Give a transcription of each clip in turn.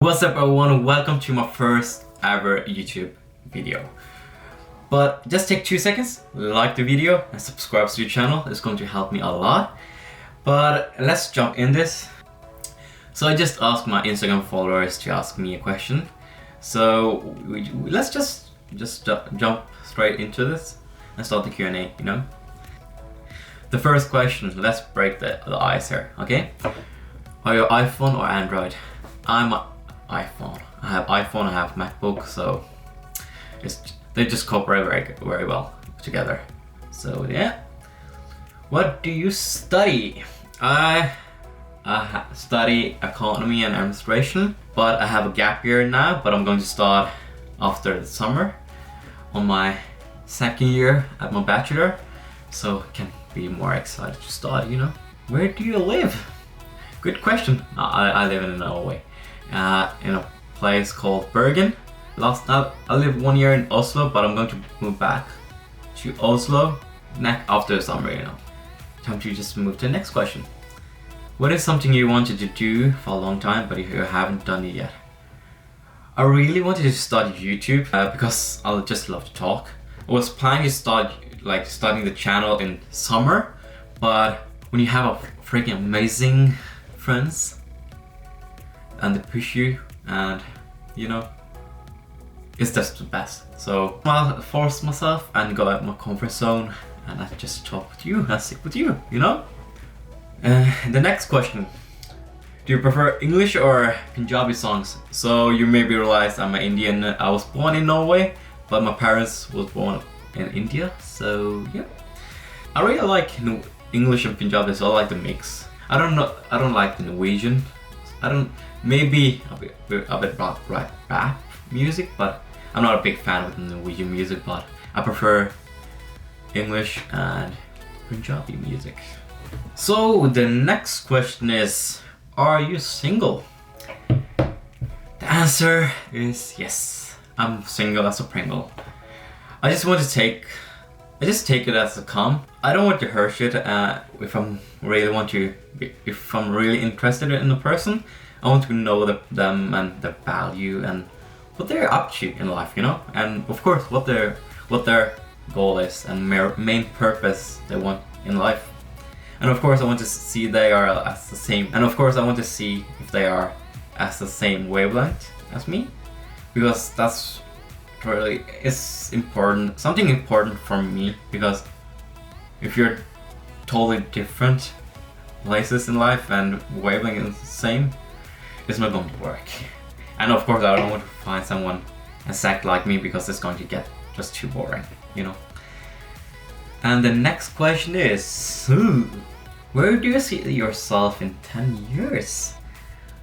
What's up everyone, welcome to my first ever YouTube video. But just take 2 seconds, like the video and subscribe to the channel, it's going to help me a lot. But let's jump in this. So I just asked my Instagram followers to ask me a question. So let's just jump straight into this and start the Q&A, you know. The first question, let's break the ice here, okay? Are you iPhone or Android? I'm iPhone. I have iPhone, I have MacBook, so they just cooperate very well together. So yeah. What do you study? I study economy and administration, but I have a gap year now, but I'm going to start after the summer on my second year at my bachelor, so I can be more excited to start, you know. Where do you live? Good question. I live in Norway. In a place called Bergen. I lived 1 year in Oslo, but I'm going to move back to Oslo after the summer, you know. Time to just move to the next question. What is something you wanted to do for a long time, but you haven't done it yet? I really wanted to start YouTube because I just love to talk. I was planning to starting the channel in summer, but when you have a freaking amazing friends and they push you, and you know, it's just the best. So I'll force myself and go out my comfort zone, and I just talk with you and sit with you, you know. The next question: do you prefer English or Punjabi songs? So you maybe realize I'm an Indian. I was born in Norway, but my parents was born in India. So yeah, I really like English and Punjabi, so I like the mix. I don't like the Norwegian. Maybe a bit rap music, but I'm not a big fan of Norwegian music, but I prefer English and Punjabi music. So the next question is, are you single? The answer is yes. I'm single as a Pringle. I just take it as a come. I don't want to hurt it. If I'm really interested in a person, I want to know them and their value and what they're up to in life, you know, and of course what their goal is and main purpose they want in life. And of course I want to see they are as the same. And of course I want to see if they are as the same wavelength as me, because that's really is important. Something important for me, because if you're totally different places in life and wavelength is the same, it's not going to work. And of course I don't want to find someone exact like me, because it's going to get just too boring, you know. And the next question is, where do you see yourself in 10 years?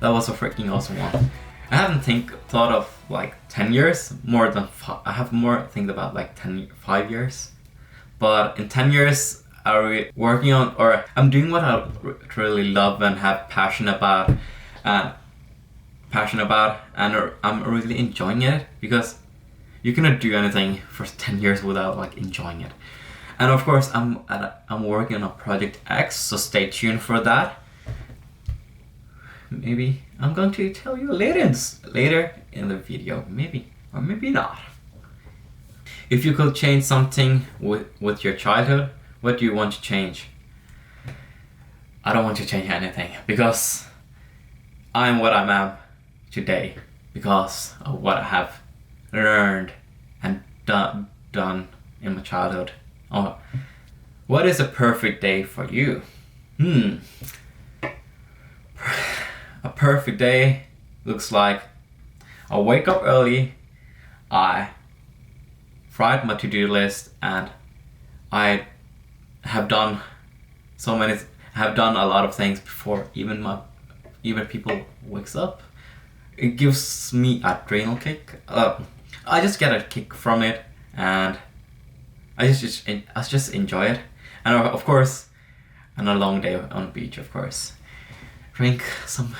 That was a freaking awesome one. I haven't thought of like 10 years, I have more think about like 5 years. But in 10 years, I'm working on, or I'm doing what I really love and have passion about, and I'm really enjoying it, because you cannot do anything for 10 years without like enjoying it. And of course I'm working on Project X, so stay tuned for that. Maybe I'm going to tell you later in the video, maybe, or maybe not. If you could change something with your childhood, what do you want to change? I don't want to change anything, because I'm what I am today because of what I have learned and done in my childhood. Oh, what is a perfect day for you? A perfect day looks like I wake up early, I write my to-do list, and I have done a lot of things before even people wakes up. It gives me a adrenaline kick. I just get a kick from it, and I just enjoy it. And of course, on a long day on the beach, of course, drink some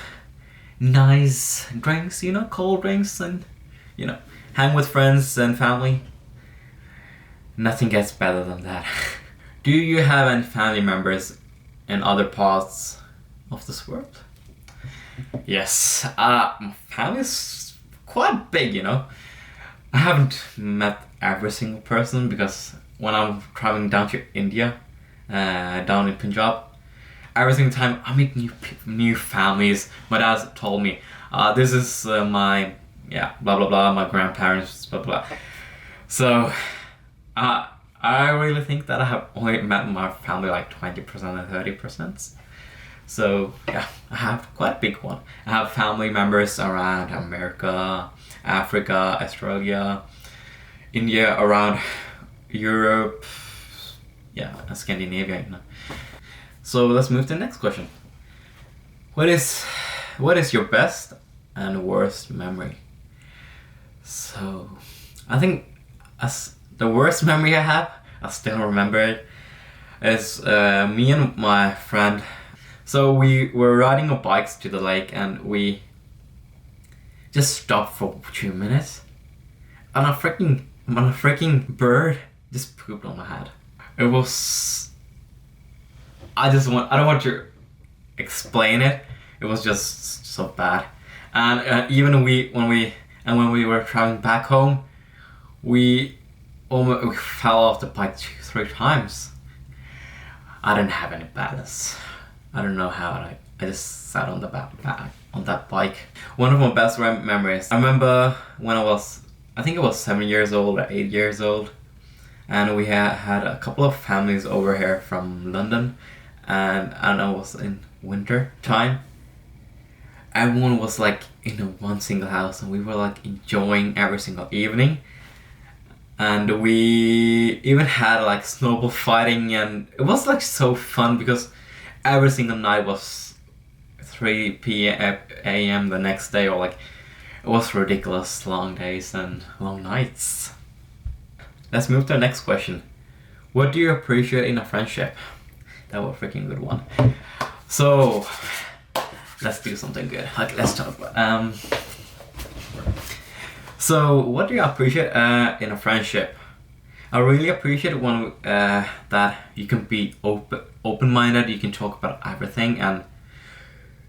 nice drinks, you know, cold drinks, and you know, hang with friends and family. Nothing gets better than that. Do you have any family members in other parts of this world? Yes, my family is quite big, you know. I haven't met every single person because when I'm traveling down to India, down in Punjab, every single time I meet new families. My dad told me, this is my yeah blah blah blah, my grandparents blah blah. So, I really think that I have only met my family like 20% and 30%. So yeah, I have quite a big one. I have family members around America, Africa, Australia, India, around Europe, yeah, and Scandinavia, you know. So let's move to the next question. What is your best and worst memory? So I think as the worst memory I have, I still remember it, is me and my friend. So we were riding our bikes to the lake and we just stopped for 2 minutes, and a freaking bird just pooped on my head. It was, I don't want to explain it. It was just so bad. And even when we were traveling back home, we we fell off the bike 2-3 times. I didn't have any balance. I don't know how. I just sat on the back on that bike. One of my best memories. I remember when I think I was 7 years old or 8 years old, and we had a couple of families over here from London, and I was in winter time. Everyone was like in one single house, and we were like enjoying every single evening. And we even had like snowball fighting, and it was like so fun because every single night was 3 p.m. the next day, or like it was ridiculous long days and long nights. Let's move to the next question. What do you appreciate in a friendship? That was a freaking good one. So let's do something good. Like let's talk about so what do you appreciate in a friendship? I really appreciate when that you can be open-minded. You can talk about everything, and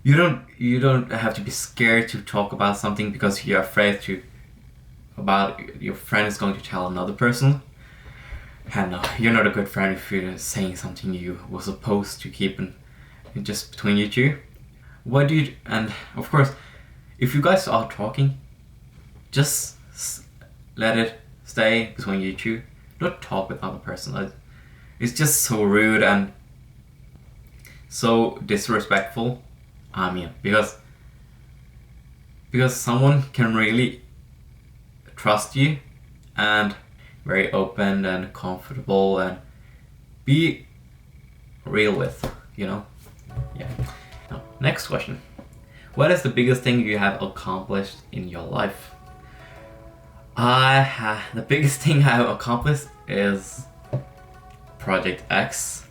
you don't have to be scared to talk about something because you're afraid about your friend is going to tell another person. And you're not a good friend if you're saying something you were supposed to keep in just between you two. And of course, if you guys are talking, just let it stay between you two. Don't talk with other person. It's just so rude and so disrespectful. I mean, because someone can really trust you and very open and comfortable and be real with, you know? Yeah. Now, next question. What is the biggest thing you have accomplished in your life? The biggest thing I have accomplished is Project X.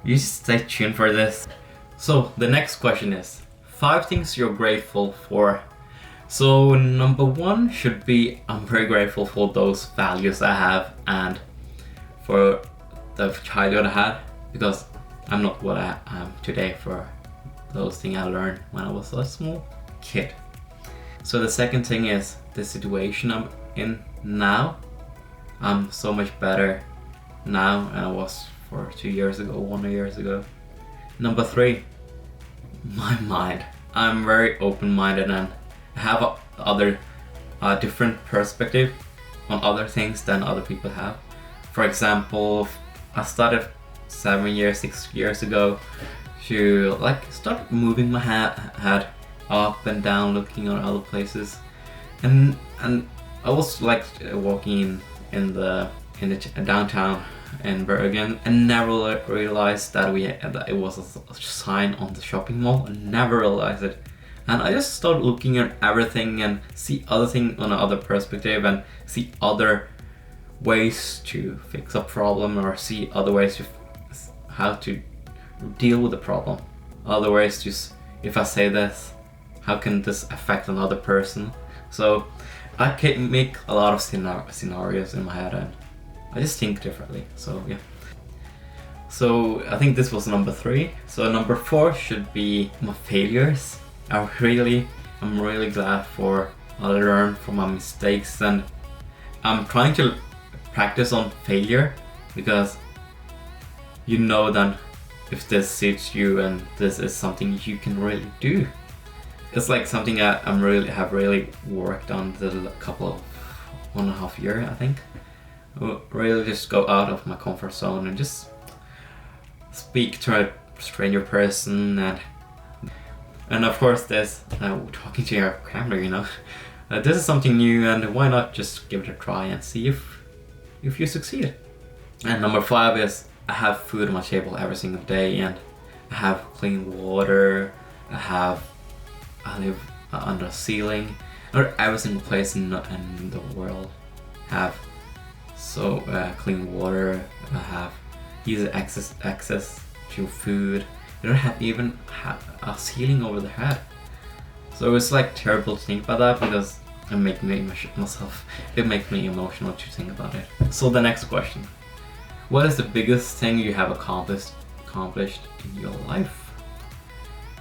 You just stay tuned for this. So the next question is 5 things you're grateful for. So number 1 should be I'm very grateful for those values I have and for the childhood I had, because I'm not what I am today for those things I learned when I was a small kid. So the second thing is the situation I'm in now. I'm so much better now than I was for 2 years ago, 1 year ago. Number 3, my mind. I'm very open-minded and have other different perspective on other things than other people have. For example, I started 6 years ago to like start moving my head up and down, looking on other places, and I was like walking in the downtown in Bergen and never realized that it was a sign on the shopping mall. I never realized it, and I just started looking at everything and see other things on another perspective and see other ways to fix a problem, or see other ways to how to deal with the problem. Other ways to, if I say this, how can this affect another person? So I can make a lot of scenarios in my head and I just think differently. So yeah. So I think this was number 3. So number 4 should be my failures. I'm really glad for I learned from my mistakes, and I'm trying to practice on failure, because you know then if this suits you and this is something you can really do. It's like something I have really worked on the couple of 1.5 years, I think. Really just go out of my comfort zone and just speak to a stranger person, and of course this talking to your camera, you know. This is something new, and why not just give it a try and see if you succeed. And number 5 is I have food on my table every single day, and I have clean water. I live under a ceiling. Not every single place in the world have so clean water. I have easy access to food. You don't have even a ceiling over the head. So it's like terrible to think about that, because it makes me emotional to think about it. So the next question: what is the biggest thing you have accomplished in your life?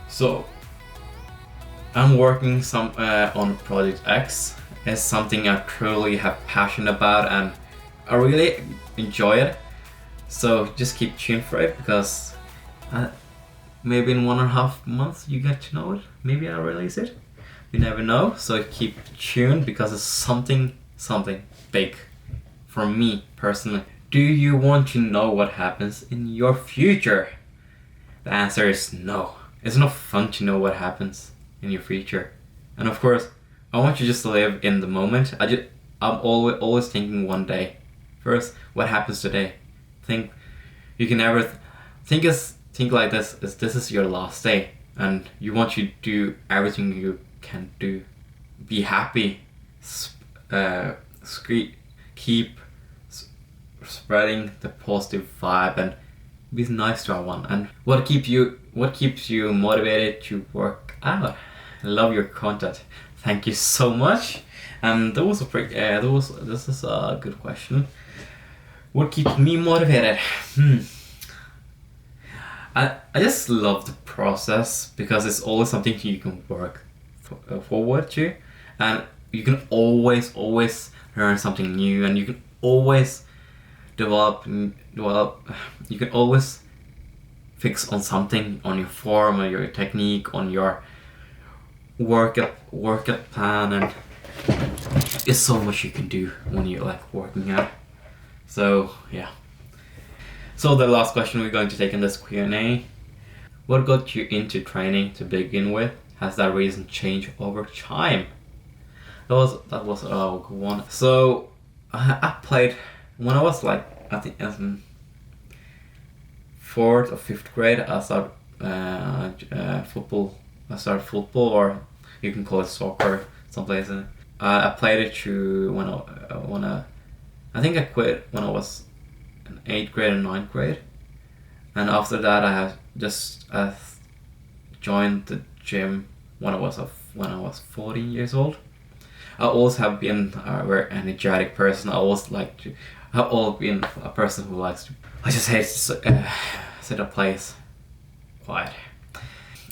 So I'm working on Project X. It's something I truly have passion about, and I really enjoy it. So just keep tuned for it, because maybe in 1.5 months you get to know it. Maybe I'll release it. You never know. So keep tuned, because it's something big for me personally. Do you want to know what happens in your future? The answer is no. It's not fun to know what happens in your future. And of course, I want you just to live in the moment. I'm always thinking one day. First, what happens today? You can never think like this. This is your last day, and you want to do everything you can do. Be happy. Keep spreading the positive vibe, and be nice to everyone. And what keeps you motivated to work out? I love your content. Thank you so much. And this is a good question. What keeps me motivated? I just love the process, because it's always something you can work forward to, and you can always learn something new, and you can always develop. You can always fix on something, on your form, or your technique, on your workout plan, and it's so much you can do when you like working out. So yeah. So the last question we're going to take in this Q&A: what got you into training to begin with? Has that reason changed over time? That was a good one. So I played when I was like, I think as in 4th or 5th grade. I started football. I started football, or you can call it soccer, some places. I played it through when I think I quit when I was in 8th grade and 9th grade, and after that I have just joined the gym when I was 14 years old. I always have been a very energetic person. I've always been a person who likes to. I just hate to sit a place quiet.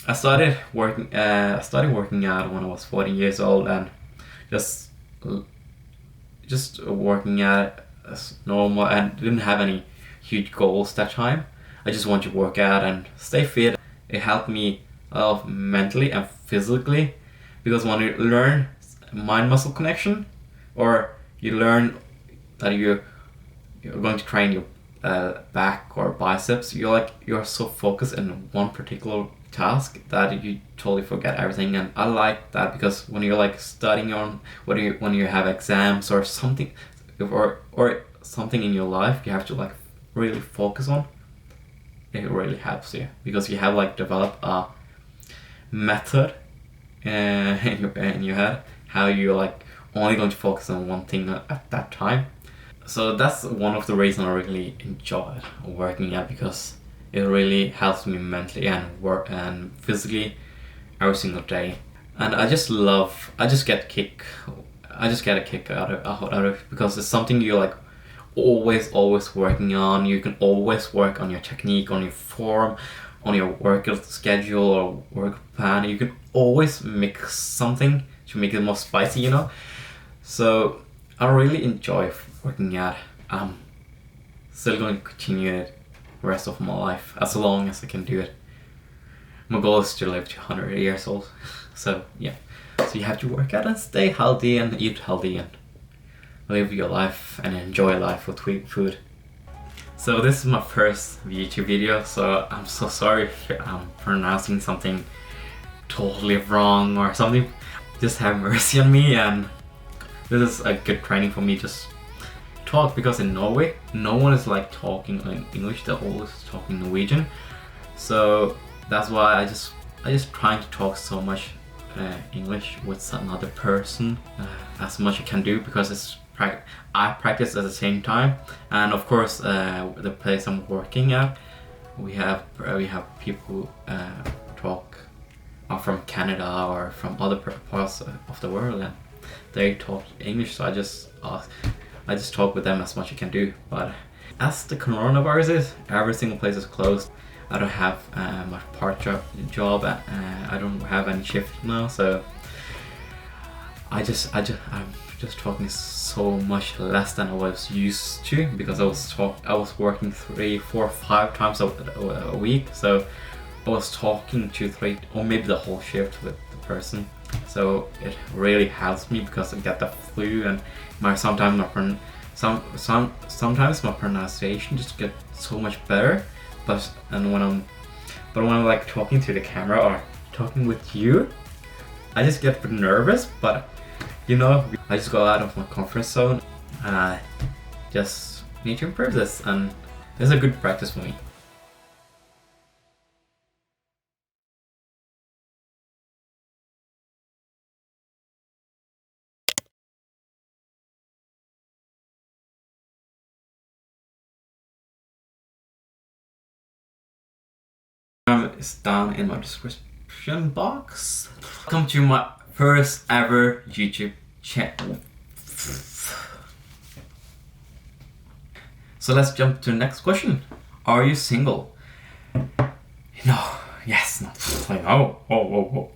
I started working out when I was 14 years old, and just working out as normal, and didn't have any huge goals that time. I just wanted to work out and stay fit. It helped me mentally and physically, because when you learn mind-muscle connection, or you learn that you're going to train your back or biceps, you're so focused in one particular task that you totally forget everything. And I like that, because when you're like studying on when you have exams or something, or something in your life you have to like really focus on, it really helps you, because you have like developed a method in your head, how you're like only going to focus on one thing at that time. So that's one of the reasons I really enjoy working out, because it really helps me mentally and physically every single day. And I just get a kick out of it, because it's something you like always working on. You can always work on your technique, on your form, on your workout schedule or work plan. You can always mix something to make it more spicy, you know. So I really enjoy working out. I'm still going to continue it the rest of my life as long as I can do it. My goal is to live to 100 years old. So yeah, so you have to work out and stay healthy and eat healthy and live your life and enjoy life with food. So this is my first YouTube video, so I'm so sorry if I'm pronouncing something totally wrong or something. Just have mercy on me, and this is a good training for me. Just talk, because in Norway no one is like talking in English, they're always talking Norwegian. So that's why I just trying to talk so much English with another person as much as I can do, because it's I practice at the same time. And of course the place I'm working at, we have people talk are from Canada or from other parts of the world, and they talk English, so I just talk with them as much as I can do. But as the coronavirus is, every single place is closed. I don't have my part-job job. I don't have any shift now, so I'm just talking so much less than I was used to, because I was working 3, 4, 5 times a week. So I was talking to 3 or maybe the whole shift with the person. So it really helps me, because I get the flu, and sometimes my pronunciation just gets so much better. But when I'm like talking to the camera or talking with you, I just get a bit nervous. But you know, I just go out of my comfort zone, and I just need to improve this, and it's a good practice for me. It's down in my description box. Welcome to my first ever YouTube channel. So let's jump to the next question. Are you single? No. Yes. No. Like, oh.